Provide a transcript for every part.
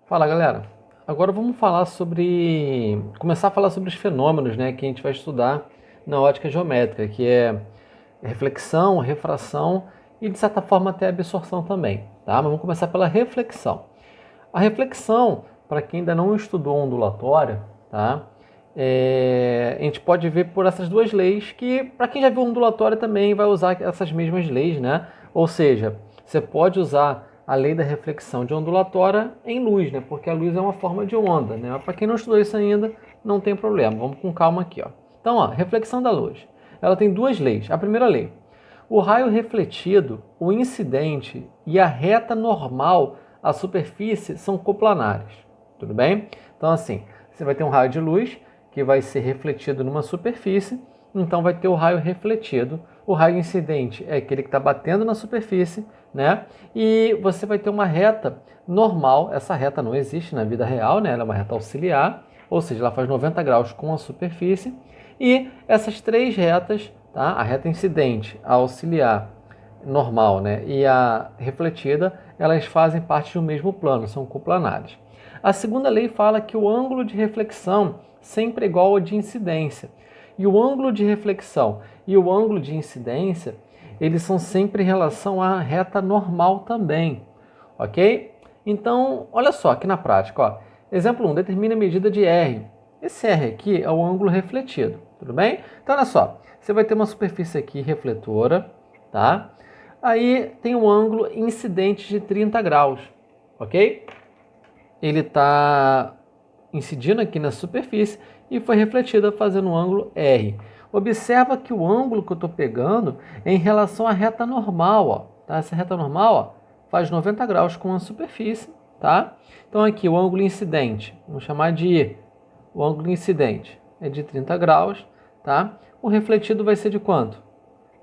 Fala, galera. Agora vamos começar a falar sobre os fenômenos, né, que a gente vai estudar na ótica geométrica, que é reflexão, refração e de certa forma até absorção também, tá? Mas vamos começar pela reflexão. A reflexão, para quem ainda não estudou ondulatória, tá? A gente pode ver por essas duas leis que, para quem já viu ondulatória, também vai usar essas mesmas leis, né? Ou seja, você pode usar a lei da reflexão de ondulatória em luz, né? Porque a luz é uma forma de onda, né? Mas para quem não estudou isso ainda, não tem problema. Vamos com calma aqui, ó. Então, ó, reflexão da luz. Ela tem duas leis. A primeira lei: o raio refletido, o incidente e a reta normal à superfície são coplanares. Tudo bem? Então, assim, você vai ter um raio de luz que vai ser refletido numa superfície, então vai ter o raio refletido. O raio incidente é aquele que está batendo na superfície, né? E você vai ter uma reta normal. Essa reta não existe na vida real, né? Ela é uma reta auxiliar, ou seja, ela faz 90 graus com a superfície. E essas três retas, tá? A reta incidente, a auxiliar, normal, né? E a refletida, elas fazem parte do mesmo plano, são coplanares. A segunda lei fala que o ângulo de reflexão sempre é igual ao de incidência. E o ângulo de reflexão e o ângulo de incidência, eles são sempre em relação à reta normal também, ok? Então, olha só aqui na prática, ó. Exemplo 1, determine a medida de R. Esse R aqui é o ângulo refletido, tudo bem? Então, olha só, você vai ter uma superfície aqui refletora, tá? Aí tem um ângulo incidente de 30 graus, ok? Ele está incidindo aqui na superfície e foi refletida fazendo um ângulo R. Observa que o ângulo que eu estou pegando é em relação à reta normal, ó, tá? Essa reta normal, ó, faz 90 graus com a superfície, tá? Então aqui o ângulo incidente, vamos chamar de I. O ângulo incidente é de 30 graus, tá? O refletido vai ser de quanto?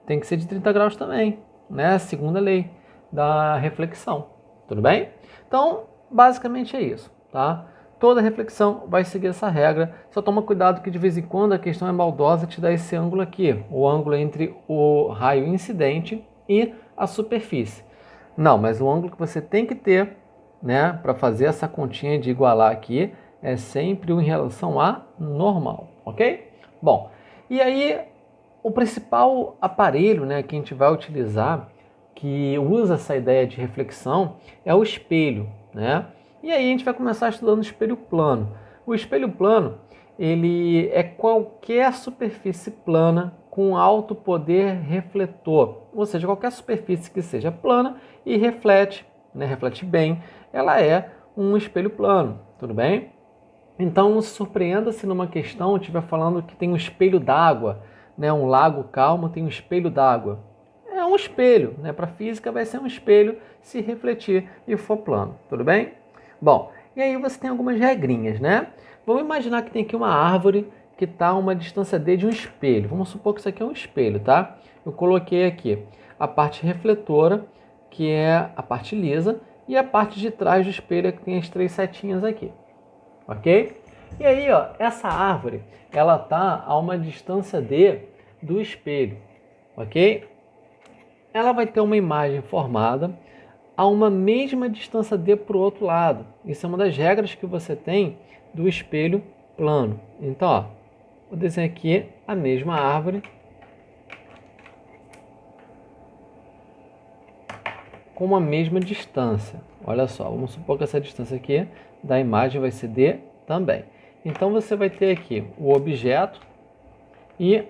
Tem que ser de 30 graus também, né? A segunda lei da reflexão, tudo bem? Então, basicamente é isso, tá? Toda reflexão vai seguir essa regra, só toma cuidado que de vez em quando a questão é maldosa, te dá esse ângulo aqui, o ângulo entre o raio incidente e a superfície. Não, mas o ângulo que você tem que ter, né, para fazer essa continha de igualar aqui, é sempre em relação a normal, ok? Bom, e aí o principal aparelho, né, que a gente vai utilizar, que usa essa ideia de reflexão, é o espelho, né? E aí a gente vai começar estudando o espelho plano. O espelho plano, ele é qualquer superfície plana com alto poder refletor, ou seja, qualquer superfície que seja plana e reflete, né, reflete bem, ela é um espelho plano, tudo bem? Então não se surpreenda se numa questão estiver falando que tem um espelho d'água, né, um lago calmo tem um espelho d'água. É um espelho, né? Para física vai ser um espelho se refletir e for plano, tudo bem? Bom, e aí você tem algumas regrinhas, né? Vamos imaginar que tem aqui uma árvore que está a uma distância D de um espelho. Vamos supor que isso aqui é um espelho, tá? Eu coloquei aqui a parte refletora, que é a parte lisa, e a parte de trás do espelho, que tem as três setinhas aqui, ok? E aí, ó, essa árvore, ela tá a uma distância D do espelho, ok? Ela vai ter uma imagem formada a uma mesma distância D para o outro lado. Isso é uma das regras que você tem do espelho plano. Então, ó, vou desenhar aqui a mesma árvore com uma mesma distância. Olha só, vamos supor que essa distância aqui da imagem vai ser D também. Então você vai ter aqui o objeto e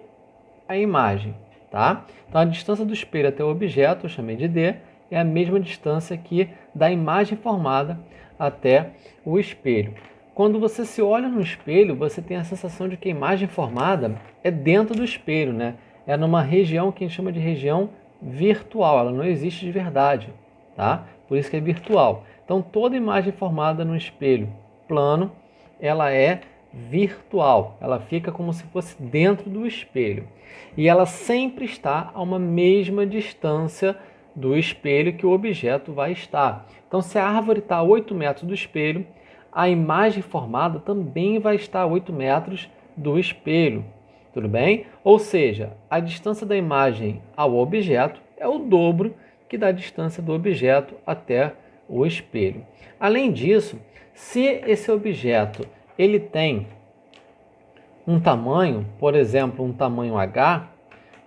a imagem, tá? Então a distância do espelho até o objeto, eu chamei de D, é a mesma distância que da imagem formada até o espelho. Quando você se olha no espelho, você tem a sensação de que a imagem formada é dentro do espelho, né? É numa região que a gente chama de região virtual, ela não existe de verdade, tá? Por isso que é virtual. Então toda imagem formada no espelho plano, ela é virtual, ela fica como se fosse dentro do espelho. E ela sempre está a uma mesma distância do espelho que o objeto vai estar. Então se a árvore está a 8 metros do espelho, a imagem formada também vai estar a 8 metros do espelho. Tudo bem? Ou seja, a distância da imagem ao objeto é o dobro que da distância do objeto até o espelho. Além disso, Se esse objeto ele tem um tamanho, por exemplo, um tamanho H,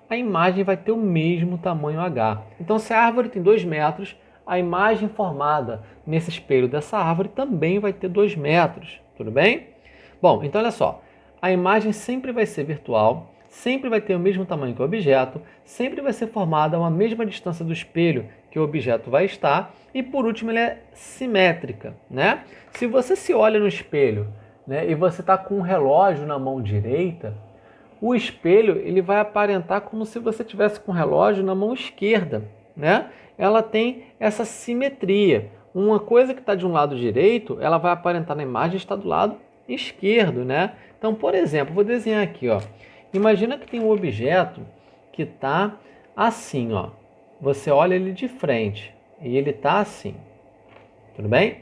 a imagem vai ter o mesmo tamanho H. Então, se a árvore tem 2 metros, a imagem formada nesse espelho dessa árvore também vai ter 2 metros. Tudo bem? Bom, então olha só. A imagem sempre vai ser virtual, sempre vai ter o mesmo tamanho que o objeto, sempre vai ser formada a uma mesma distância do espelho que o objeto vai estar e, por último, ela é simétrica, né? Se você se olha no espelho, né, e você está com um relógio na mão direita, o espelho ele vai aparentar como se você tivesse com o relógio na mão esquerda, né? Ela tem essa simetria. Uma coisa que está de um lado direito, ela vai aparentar na imagem está do lado esquerdo, né? Então, por exemplo, vou desenhar aqui, ó. Imagina que tem um objeto que está assim, ó. Você olha ele de frente e ele está assim. Tudo bem?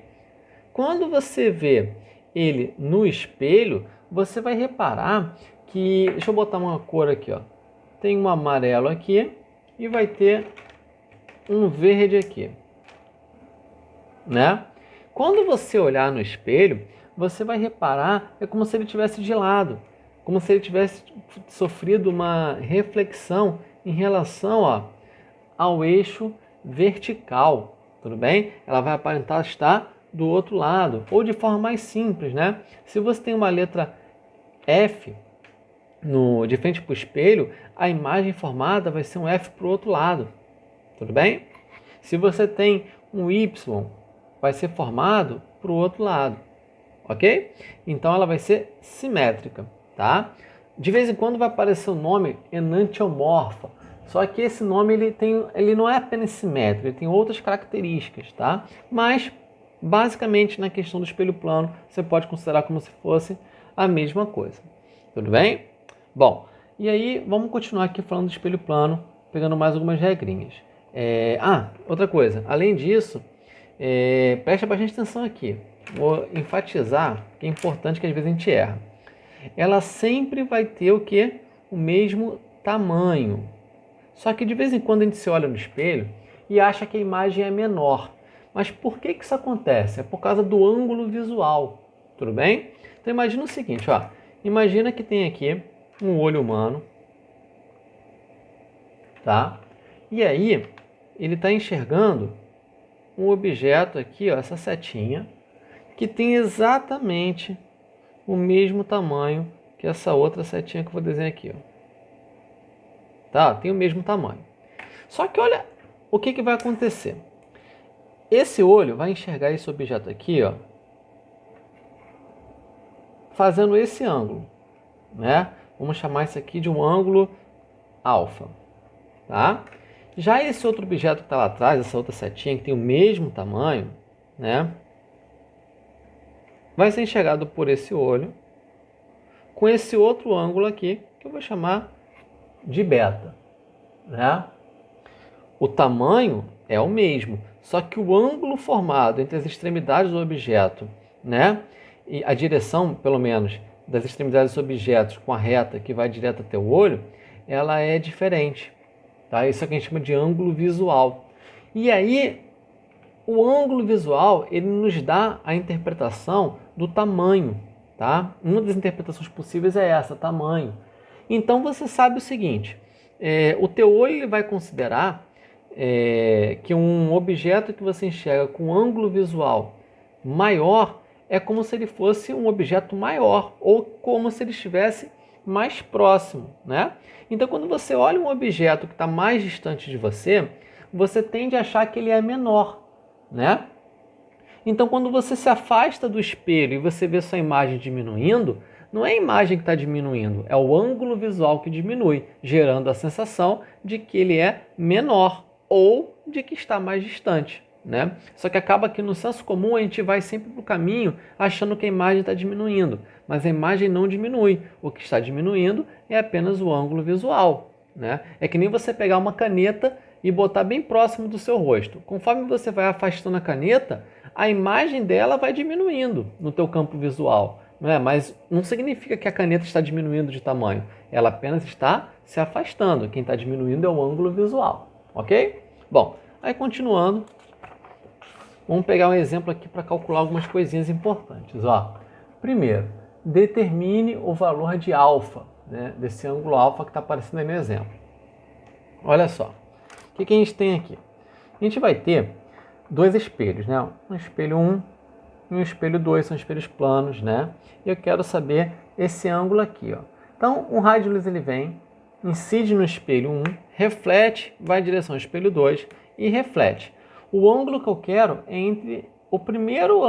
Quando você vê ele no espelho, você vai reparar que, deixa eu botar uma cor aqui, ó. Tem um amarelo aqui e vai ter um verde aqui, né? Quando você olhar no espelho, você vai reparar, é como se ele tivesse de lado, como se ele tivesse sofrido uma reflexão em relação, ó, ao eixo vertical, tudo bem? Ela vai aparentar estar do outro lado, ou de forma mais simples, né? Se você tem uma letra F de frente para o espelho, a imagem formada vai ser um F para o outro lado, tudo bem? Se você tem um Y, vai ser formado para o outro lado, ok? Então ela vai ser simétrica, tá? De vez em quando vai aparecer o nome enantiomorfa, só que esse nome ele não é apenas simétrico, ele tem outras características, tá? Mas basicamente na questão do espelho plano você pode considerar como se fosse a mesma coisa, tudo bem? Bom, e aí vamos continuar aqui falando do espelho plano, pegando mais algumas regrinhas. Outra coisa, além disso, presta bastante atenção aqui. Vou enfatizar que é importante que às vezes a gente erra. Ela sempre vai ter o quê? O mesmo tamanho. Só que de vez em quando a gente se olha no espelho e acha que a imagem é menor. Mas por que isso acontece? É por causa do ângulo visual, tudo bem? Então imagina o seguinte, ó. Imagina que tem aqui um olho humano, tá? E aí ele está enxergando um objeto aqui, ó, essa setinha, que tem exatamente o mesmo tamanho que essa outra setinha que eu vou desenhar aqui, ó. Tá? Tem o mesmo tamanho. Só que olha o que vai acontecer. Esse olho vai enxergar esse objeto aqui, ó, fazendo esse ângulo, né? Vamos chamar isso aqui de um ângulo alfa, tá? Já esse outro objeto que está lá atrás, essa outra setinha que tem o mesmo tamanho, né? Vai ser enxergado por esse olho com esse outro ângulo aqui, que eu vou chamar de beta, né? O tamanho é o mesmo, só que o ângulo formado entre as extremidades do objeto, né? E a direção, pelo menos, das extremidades dos objetos com a reta que vai direto até o olho, ela é diferente. Tá? Isso é o que a gente chama de ângulo visual. E aí, o ângulo visual, ele nos dá a interpretação do tamanho. Tá? Uma das interpretações possíveis é essa, tamanho. Então, você sabe o seguinte, o teu olho ele vai considerar que um objeto que você enxerga com ângulo visual maior é como se ele fosse um objeto maior ou como se ele estivesse mais próximo, né? Então, quando você olha um objeto que está mais distante de você, você tende a achar que ele é menor, né? Então, quando você se afasta do espelho e você vê sua imagem diminuindo, não é a imagem que está diminuindo, é o ângulo visual que diminui, gerando a sensação de que ele é menor ou de que está mais distante, né? Só que acaba que no senso comum a gente vai sempre para o caminho achando que a imagem está diminuindo, mas a imagem não diminui. O que está diminuindo é apenas o ângulo visual, né? É que nem você pegar uma caneta e botar bem próximo do seu rosto. Conforme você vai afastando a caneta, a imagem dela vai diminuindo no teu campo visual, não é? Mas não significa que a caneta está diminuindo de tamanho. Ela apenas está se afastando. Quem está diminuindo é o ângulo visual, ok? Bom, aí continuando, Vamos pegar um exemplo aqui para calcular algumas coisinhas importantes. Ó. Primeiro, determine o valor de alfa, né, desse ângulo alfa que está aparecendo aí no exemplo. Olha só, o que a gente tem aqui? A gente vai ter dois espelhos, né? Um espelho 1 e um espelho 2, são espelhos planos, né? E eu quero saber esse ângulo aqui, ó. Então, um raio de luz ele vem, incide no espelho 1, reflete, vai em direção ao espelho 2 e reflete. O ângulo que eu quero é entre o primeiro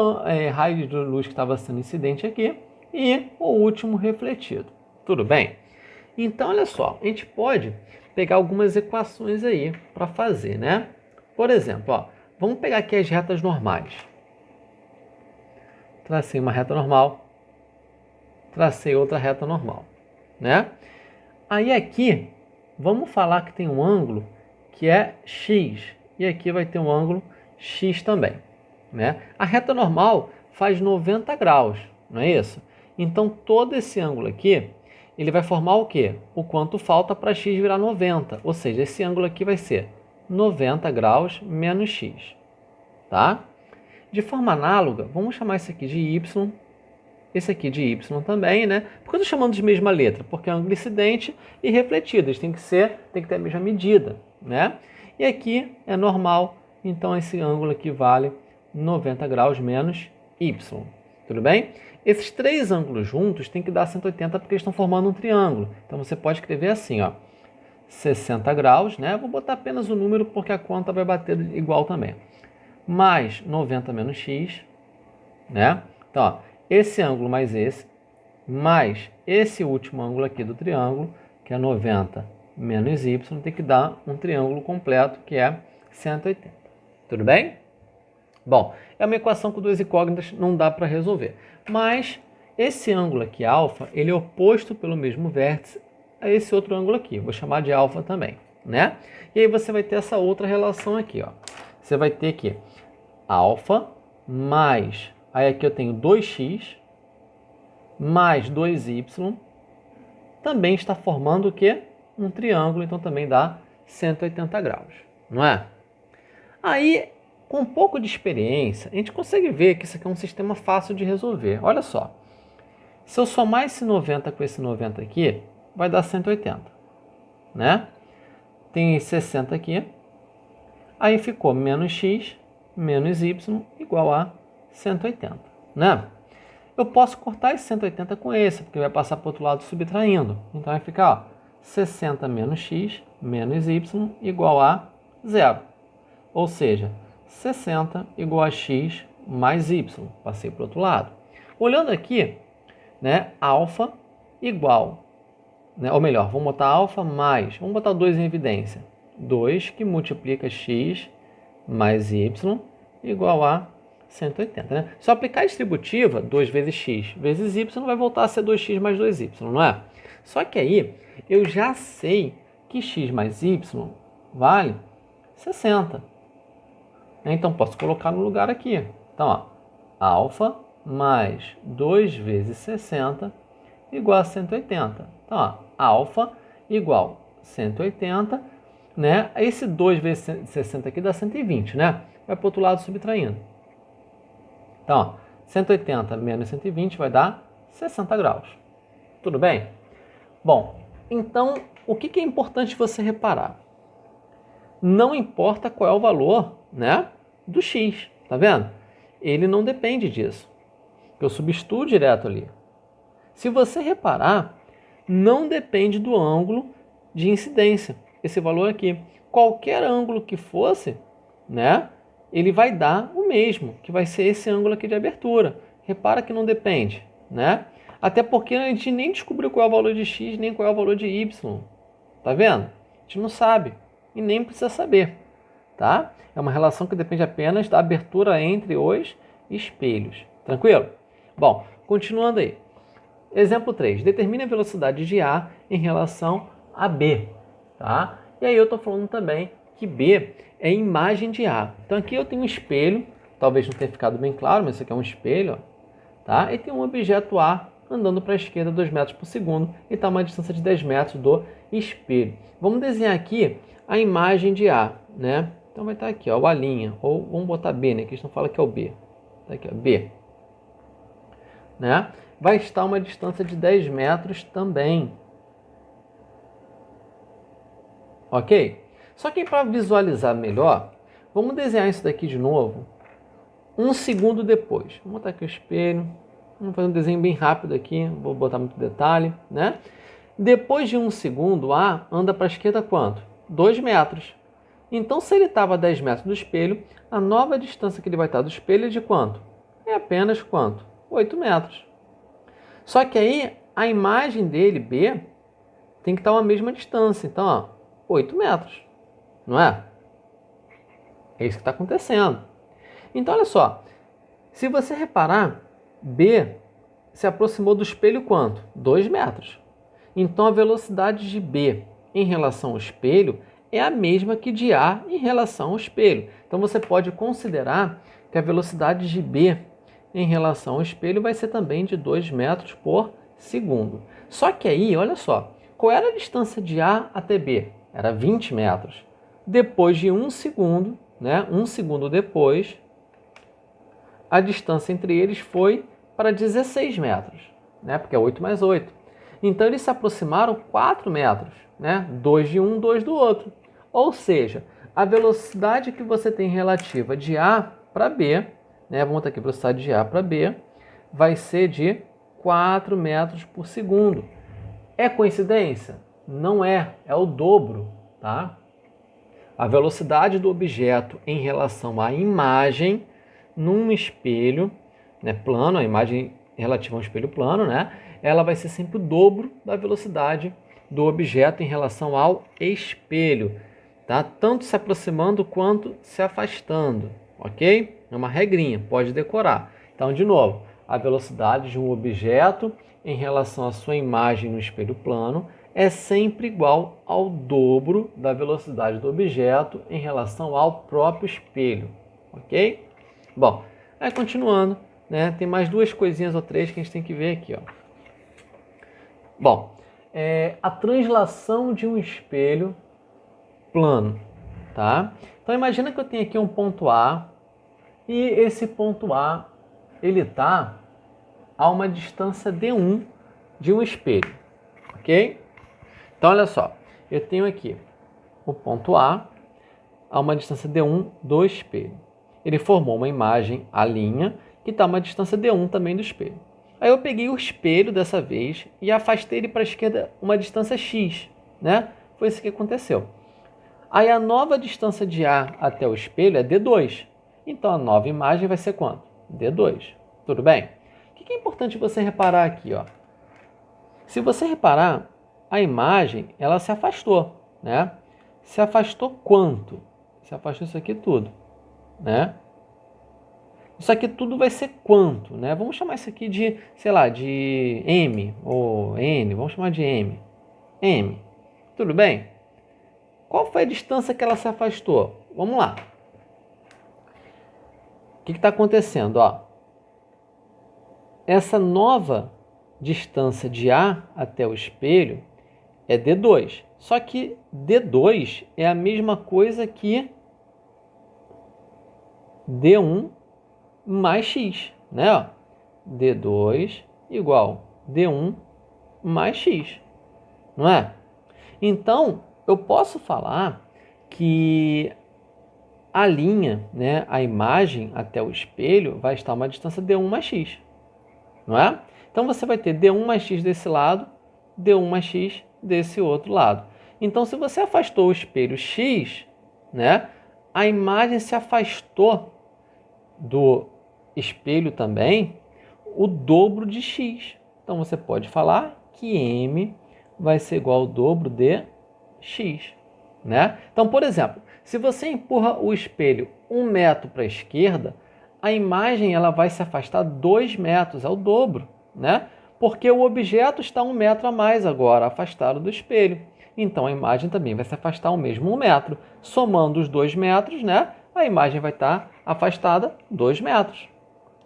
raio de luz que estava sendo incidente aqui e o último refletido. Tudo bem? Então, olha só, a gente pode pegar algumas equações aí para fazer, né? Por exemplo, ó, vamos pegar aqui as retas normais. Tracei uma reta normal, tracei outra reta normal, né? Aí aqui, vamos falar que tem um ângulo que é x, e aqui vai ter um ângulo x também, né? A reta normal faz 90 graus, não é isso? Então, todo esse ângulo aqui, ele vai formar o quê? O quanto falta para x virar 90, ou seja, esse ângulo aqui vai ser 90 graus menos x, tá? De forma análoga, vamos chamar isso aqui de y, esse aqui de y também, né? Por que eu estou chamando de mesma letra? Porque é ângulo incidente e refletido, eles têm que ter a mesma medida, né? E aqui é normal, então esse ângulo aqui vale 90 graus menos y, tudo bem? Esses três ângulos juntos tem que dar 180 porque eles estão formando um triângulo. Então você pode escrever assim, ó, 60 graus, né? Vou botar apenas o número porque a conta vai bater igual também. Mais 90 menos x, né? Então, ó, esse ângulo mais esse último ângulo aqui do triângulo, que é 90 menos y, tem que dar um triângulo completo, que é 180. Tudo bem? Bom, é uma equação com duas incógnitas, não dá para resolver. Mas esse ângulo aqui, alfa, ele é oposto pelo mesmo vértice a esse outro ângulo aqui. Vou chamar de alfa também, né? E aí você vai ter essa outra relação aqui, ó. Você vai ter aqui alfa mais, aí aqui eu tenho 2x mais 2y, também está formando o quê? Um triângulo, então também dá 180 graus, não é? Aí, com um pouco de experiência, a gente consegue ver que isso aqui é um sistema fácil de resolver. Olha só, se eu somar esse 90 com esse 90 aqui, vai dar 180, né? Tem 60 aqui, aí ficou menos x menos y igual a 180, né? Eu posso cortar esse 180 com esse, porque vai passar para o outro lado subtraindo. Então vai ficar, ó, 60 menos x menos y igual a 0. Ou seja, 60 igual a x mais y. Passei para o outro lado. Olhando aqui, né, alfa igual, né, ou melhor, vamos botar alfa mais, vamos botar 2 em evidência. 2 que multiplica x mais y igual a 180, né? Se eu aplicar a distributiva, 2 vezes x vezes y vai voltar a ser 2x mais 2y, não é? Só que aí, eu já sei que x mais y vale 60. Então, posso colocar no lugar aqui. Então, ó, alfa mais 2 vezes 60 igual a 180. Então, ó, alfa igual 180, né? Esse 2 vezes 60 aqui dá 120, né? Vai para o outro lado subtraindo. Então, ó, 180 menos 120 vai dar 60 graus. Tudo bem? Bom, então, o que é importante você reparar? Não importa qual é o valor, né, do x, tá vendo? Ele não depende disso. Eu substituo direto ali. Se você reparar, não depende do ângulo de incidência, esse valor aqui. Qualquer ângulo que fosse, né, ele vai dar o mesmo, que vai ser esse ângulo aqui de abertura. Repara que não depende, né? Até porque a gente nem descobriu qual é o valor de x, nem qual é o valor de y. Tá vendo? A gente não sabe e nem precisa saber, tá? É uma relação que depende apenas da abertura entre os espelhos. Tranquilo? Bom, continuando aí. Exemplo 3. Determine a velocidade de A em relação a B, tá? E aí eu estou falando também que B é imagem de A. Então aqui eu tenho um espelho, talvez não tenha ficado bem claro, mas isso aqui é um espelho, ó, tá? E tem um objeto A andando para a esquerda 2 metros por segundo e está a uma distância de 10 metros do espelho. Vamos desenhar aqui a imagem de A, né? Então vai estar aqui, ó, o A', ou vamos botar B, né? Que eles não falam que é o B. Tá aqui, ó, B. Né? Vai estar uma distância de 10 metros também. Ok? Só que para visualizar melhor, vamos desenhar isso daqui de novo. 1 segundo depois. Vamos botar aqui o espelho. Vamos fazer um desenho bem rápido aqui. Não vou botar muito detalhe, né? Depois de 1 segundo, A anda para a esquerda quanto? 2 metros. Então, se ele estava a 10 metros do espelho, a nova distância que ele vai estar do espelho é de quanto? É apenas quanto? 8 metros. Só que aí, a imagem dele, B, tem que estar a mesma distância. Então, ó, 8 metros. Não é? É isso que está acontecendo. Então, olha só. Se você reparar, B se aproximou do espelho quanto? 2 metros. Então, a velocidade de B em relação ao espelho é a mesma que de A em relação ao espelho. Então, você pode considerar que a velocidade de B em relação ao espelho vai ser também de 2 metros por segundo. Só que aí, olha só, qual era a distância de A até B? Era 20 metros. Depois de 1 segundo, né, 1 segundo depois, a distância entre eles foi para 16 metros, né, porque é 8 mais 8. Então, eles se aproximaram 4 metros, né, 2 de um, 2 do outro. Ou seja, a velocidade que você tem relativa de A para B, né, vamos botar aqui a velocidade de A para B, vai ser de 4 metros por segundo. É coincidência? Não é, é o dobro, tá? A velocidade do objeto em relação à imagem num espelho, né, plano, a imagem relativa a um espelho plano, né, ela vai ser sempre o dobro da velocidade do objeto em relação ao espelho, tá? Tanto se aproximando quanto se afastando, ok? É uma regrinha, pode decorar. Então, de novo, a velocidade de um objeto em relação à sua imagem no espelho plano é sempre igual ao dobro da velocidade do objeto em relação ao próprio espelho, ok? Bom, aí continuando, né, tem mais 2 coisinhas ou 3 que a gente tem que ver aqui, ó. Bom, a translação de um espelho plano, tá? Então imagina que eu tenho aqui um ponto A e esse ponto A, ele está a uma distância D1 de um espelho, ok? Então olha só, eu tenho aqui o ponto A a uma distância D1 do espelho. Ele formou uma imagem, a linha, que está a uma distância D1 também do espelho. Aí eu peguei o espelho dessa vez e afastei ele para a esquerda uma distância X, né? Foi isso que aconteceu. Aí a nova distância de A até o espelho é D2. Então a nova imagem vai ser quanto? D2. Tudo bem? O que é importante você reparar aqui, ó? Se você reparar, a imagem, ela se afastou, né? Se afastou quanto? Se afastou isso aqui tudo, né? Isso aqui tudo vai ser quanto, né? Vamos chamar isso aqui de, sei lá, de M ou N, vamos chamar de M. M, tudo bem? Qual foi a distância que ela se afastou? Vamos lá. O que está acontecendo? Ó, essa nova distância de A até o espelho é D2. Só que D2 é a mesma coisa que D1 mais X, né? D2 igual D1 mais X, não é? Então, eu posso falar que a linha, né, a imagem até o espelho vai estar a uma distância D1 mais X, não é? Então, você vai ter D1 mais X desse lado, D1 mais X desse outro lado. Então, se você afastou o espelho X, né, a imagem se afastou do espelho também o dobro de X. Então, você pode falar que M vai ser igual ao dobro de X, né? Então, por exemplo, se você empurra o espelho 1 metro para a esquerda, a imagem ela vai se afastar 2 metros, é o dobro, né? Porque o objeto está 1 metro a mais agora, afastado do espelho. Então, a imagem também vai se afastar o mesmo 1 metro. Somando os 2 metros, né? A imagem vai estar afastada 2 metros.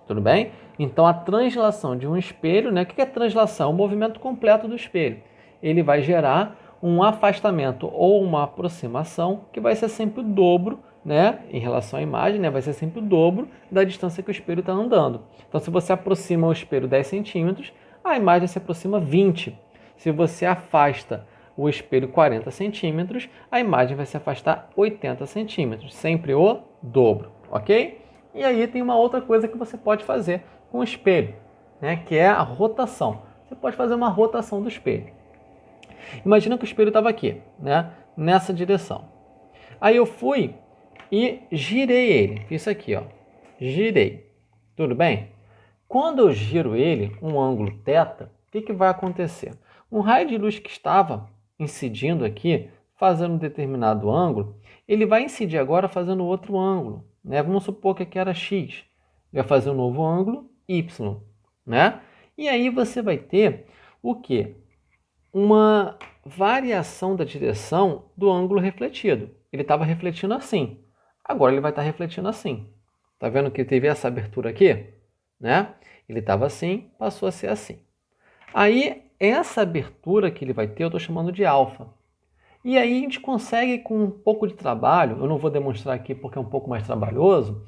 Tudo bem? Então, a translação de um espelho, né? O que é translação? O movimento completo do espelho. Ele vai gerar um afastamento ou uma aproximação que vai ser sempre o dobro né, em relação à imagem, né, vai ser sempre o dobro da distância que o espelho está andando. Então, se você aproxima o espelho 10 centímetros, a imagem se aproxima 20. Se você afasta o espelho 40 centímetros, a imagem vai se afastar 80 centímetros, sempre o dobro, ok? E aí tem uma outra coisa que você pode fazer com o espelho, né, que é a rotação. Você pode fazer uma rotação do espelho. Imagina que o espelho estava aqui, né, nessa direção. Aí eu fui e girei ele. Fiz isso aqui, ó. Girei. Tudo bem? Quando eu giro ele, um ângulo θ, o que vai acontecer? Um raio de luz que estava incidindo aqui, fazendo um determinado ângulo, ele vai incidir agora fazendo outro ângulo, né? Vamos supor que aqui era x. Vai fazer um novo ângulo, y, né? E aí você vai ter o quê? Uma variação da direção do ângulo refletido. Ele estava refletindo assim. Agora ele vai estar refletindo assim. Tá vendo que teve essa abertura aqui? Né? Ele estava assim, passou a ser assim. Aí, essa abertura que ele vai ter, eu estou chamando de alfa. E aí a gente consegue, com um pouco de trabalho, eu não vou demonstrar aqui porque é um pouco mais trabalhoso,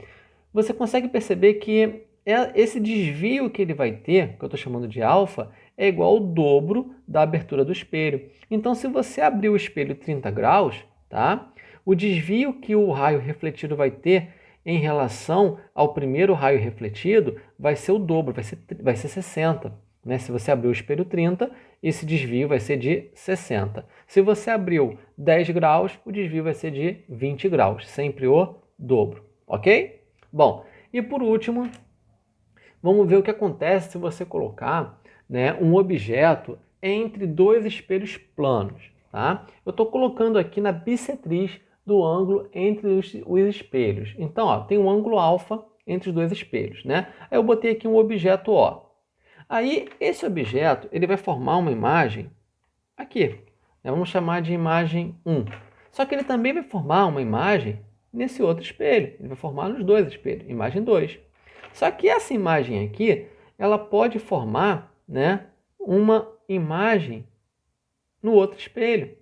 você consegue perceber que esse desvio que ele vai ter, que eu estou chamando de alfa, é igual ao dobro da abertura do espelho. Então, se você abrir o espelho 30 graus, tá? O desvio que o raio refletido vai ter em relação ao primeiro raio refletido vai ser o dobro, vai ser 60. Né? Se você abrir o espelho 30, esse desvio vai ser de 60. Se você abriu 10 graus, o desvio vai ser de 20 graus, sempre o dobro, ok? Bom, e por último, vamos ver o que acontece se você colocar, né, um objeto entre dois espelhos planos. Tá? Eu estou colocando aqui na bissetriz do ângulo entre os espelhos. Então, ó, tem um ângulo alfa entre os dois espelhos. Né? Aí eu botei aqui um objeto O. Aí, esse objeto ele vai formar uma imagem aqui. Né? Vamos chamar de imagem 1. Só que ele também vai formar uma imagem nesse outro espelho. Ele vai formar nos dois espelhos, imagem 2. Só que essa imagem aqui, ela pode formar, né, uma imagem no outro espelho,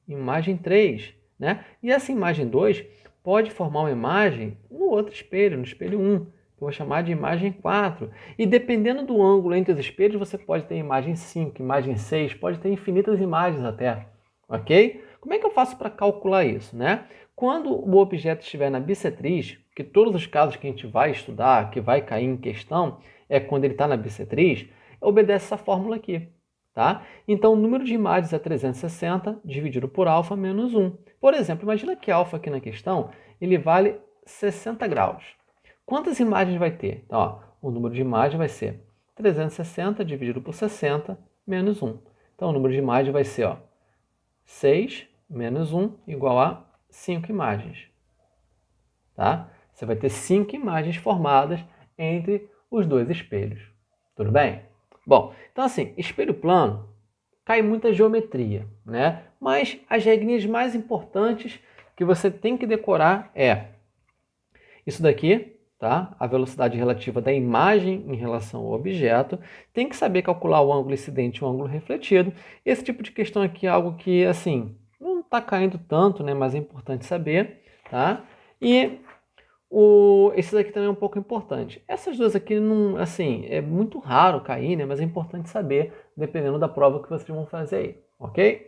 imagem 3. Né? E essa imagem 2 pode formar uma imagem no outro espelho, no espelho 1. Que eu vou chamar de imagem 4. E dependendo do ângulo entre os espelhos, você pode ter imagem 5, imagem 6, pode ter infinitas imagens até. Ok? Como é que eu faço para calcular isso? Né? Quando o objeto estiver na bissetriz, que todos os casos que a gente vai estudar, que vai cair em questão, é quando ele está na bissetriz, obedece essa fórmula aqui. Tá? Então, o número de imagens é 360 dividido por alfa menos 1. Por exemplo, imagina que alfa aqui na questão, ele vale 60 graus. Quantas imagens vai ter? Então, ó, o número de imagens vai ser 360 dividido por 60 menos 1. Então, o número de imagens vai ser, ó, 6 menos 1 igual a 5 imagens. Tá? Você vai ter 5 imagens formadas entre os dois espelhos. Tudo bem? Bom, então assim, espelho plano cai muita geometria, né? Mas as regrinhas mais importantes que você tem que decorar é isso daqui, tá? A velocidade relativa da imagem em relação ao objeto. Tem que saber calcular o ângulo incidente e o ângulo refletido. Esse tipo de questão aqui é algo que, assim, não está caindo tanto, né? Mas é importante saber, tá? E esse daqui também é um pouco importante. Essas duas aqui, não, assim, é muito raro cair, né? Mas é importante saber, dependendo da prova que vocês vão fazer aí, ok?